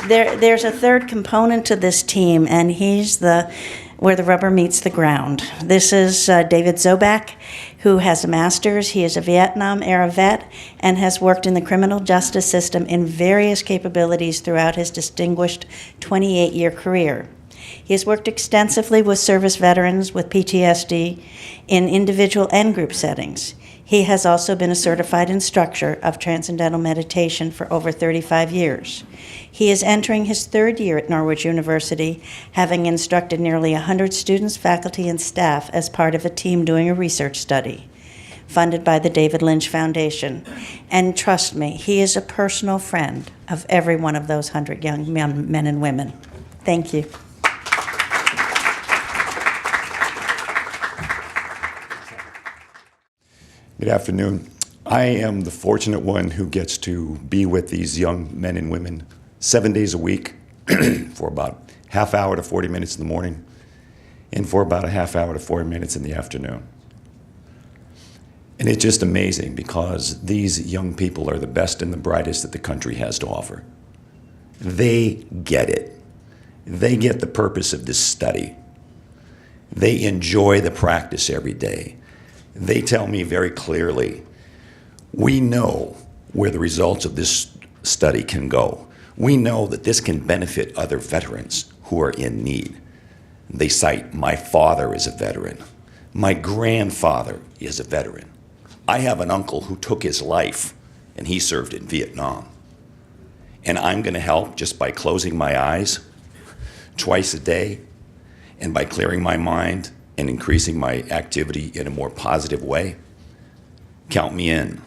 There's a third component to this team, and he's where the rubber meets the ground. This is David Zobeck, who has a master's. He is a Vietnam-era vet and has worked in the criminal justice system in various capabilities throughout his distinguished 28-year career. He has worked extensively with service veterans with PTSD in individual and group settings. He has also been a certified instructor of Transcendental Meditation for over 35 years. He is entering his third year at Norwich University, having instructed nearly 100 students, faculty, and staff as part of a team doing a research study funded by the David Lynch Foundation. And trust me, he is a personal friend of every one of those 100 young men and women. Thank you. Good afternoon. I am the fortunate one who gets to be with these young men and women 7 days a week for about half hour to 40 minutes in the morning and for about a half hour to 40 minutes in the afternoon. And it's just amazing because these young people are the best and the brightest that the country has to offer. They get it. They get the purpose of this study. They enjoy the practice every day. They tell me very clearly, we know where the results of this study can go. We know that this can benefit other veterans who are in need. They cite, my father is a veteran. My grandfather is a veteran. I have an uncle who took his life and he served in Vietnam. And I'm going to help just by closing my eyes twice a day and by clearing my mind and increasing my activity in a more positive way. Count me in.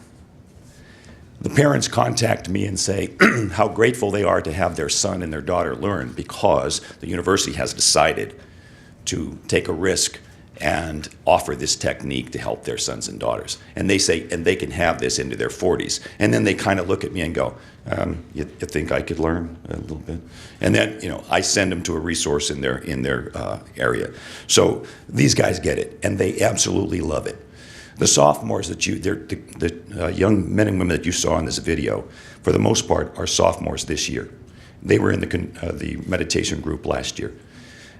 The parents contact me and say how grateful they are to have their son and their daughter learn because the university has decided to take a risk and offer this technique to help their sons and daughters. And they say, and they can have this into their 40s. And then they kind of look at me and go, you think I could learn a little bit? And then, I send them to a resource in their area. So these guys get it, and they absolutely love it. The sophomores that the young men and women that you saw in this video, for the most part, are sophomores this year. They were in the meditation group last year.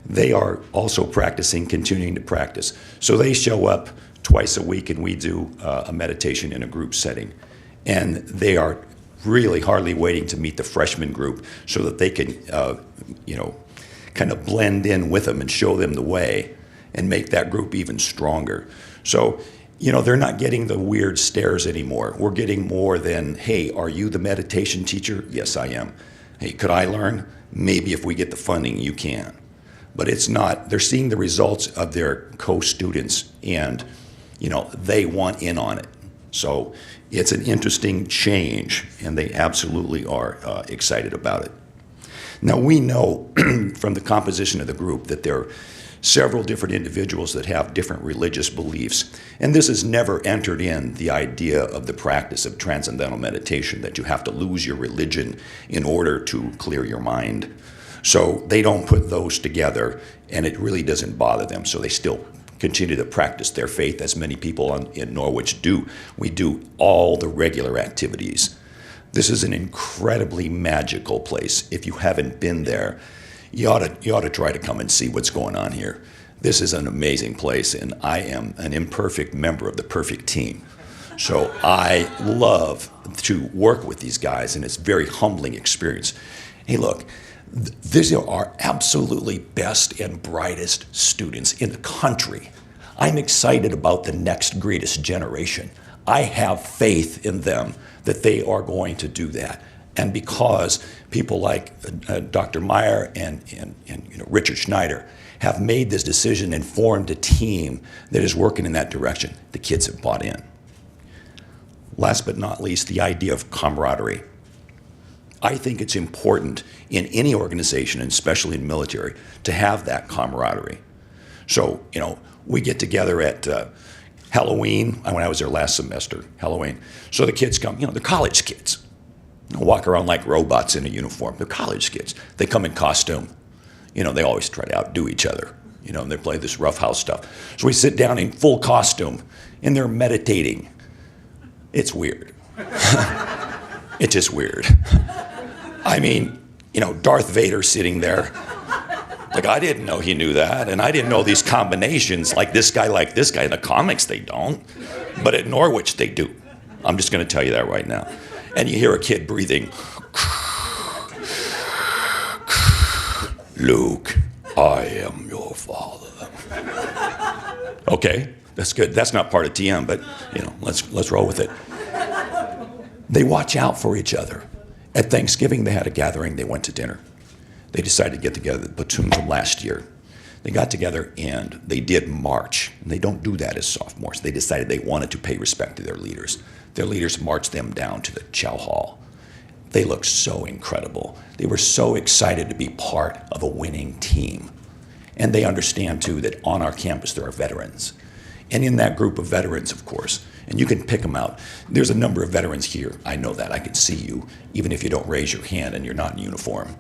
They are also practicing, continuing to practice. So they show up twice a week and we do a meditation in a group setting. And they are really hardly waiting to meet the freshman group so that they can, kind of blend in with them and show them the way and make that group even stronger. So, they're not getting the weird stares anymore. We're getting more than, hey, are you the meditation teacher? Yes, I am. Hey, could I learn? Maybe if we get the funding, you can. But it's not, they're seeing the results of their co-students and, they want in on it. So it's an interesting change and they absolutely are excited about it. Now we know from the composition of the group that there are several different individuals that have different religious beliefs. And this has never entered in the idea of the practice of transcendental meditation, that you have to lose your religion in order to clear your mind. So they don't put those together, and it really doesn't bother them. So they still continue to practice their faith, as many people in Norwich do. We do all the regular activities. This is an incredibly magical place. If you haven't been there, you ought to try to come and see what's going on here. This is an amazing place, and I am an imperfect member of the perfect team. So I love to work with these guys, and it's a very humbling experience. Hey, look. These are our absolutely best and brightest students in the country. I'm excited about the next greatest generation. I have faith in them that they are going to do that. And because people like Dr. Meyer and Richard Schneider have made this decision and formed a team that is working in that direction, the kids have bought in. Last but not least, the idea of camaraderie. I think it's important in any organization, and especially in military, to have that camaraderie. So, we get together at Halloween, when I was there last semester, Halloween. So the kids come, they're college kids. They walk around like robots in a uniform. They're college kids. They come in costume. They always try to outdo each other, and they play this roughhouse stuff. So we sit down in full costume, and they're meditating. It's weird. It's just weird. I mean, Darth Vader sitting there. Like, I didn't know he knew that, and I didn't know these combinations, like this guy. In the comics, they don't. But at Norwich, they do. I'm just going to tell you that right now. And you hear a kid breathing, Luke, I am your father. Okay, that's good. That's not part of TM, but, let's roll with it. They watch out for each other. At Thanksgiving, they had a gathering. They went to dinner. They decided to get together, the platoon from last year. They got together and they did march. And they don't do that as sophomores. They decided they wanted to pay respect to their leaders. Their leaders marched them down to the chow hall. They looked so incredible. They were so excited to be part of a winning team. And they understand, too, that on our campus there are veterans. And in that group of veterans, of course, and you can pick them out, there's a number of veterans here. I know that. I can see you, even if you don't raise your hand and you're not in uniform.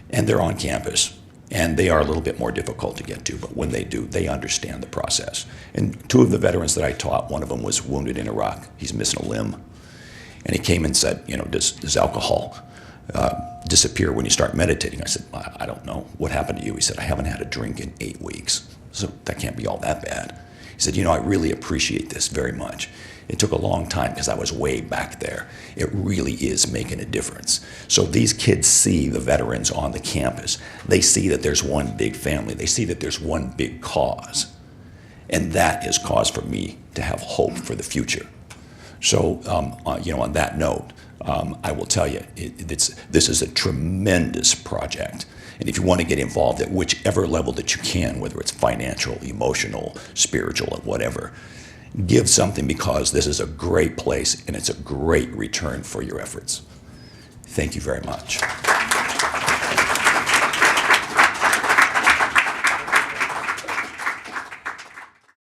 And they're on campus, and they are a little bit more difficult to get to, but when they do, they understand the process. And two of the veterans that I taught, one of them was wounded in Iraq. He's missing a limb. And he came and said, does alcohol disappear when you start meditating? I said, I don't know. What happened to you? He said, I haven't had a drink in 8 weeks, so that can't be all that bad. He said, I really appreciate this very much. It took a long time because I was way back there. It really is making a difference. So these kids see the veterans on the campus. They see that there's one big family. They see that there's one big cause. And that is cause for me to have hope for the future. So, on that note, I will tell you, this is a tremendous project. And if you want to get involved at whichever level that you can, whether it's financial, emotional, spiritual, or whatever, give something, because this is a great place and it's a great return for your efforts. Thank you very much.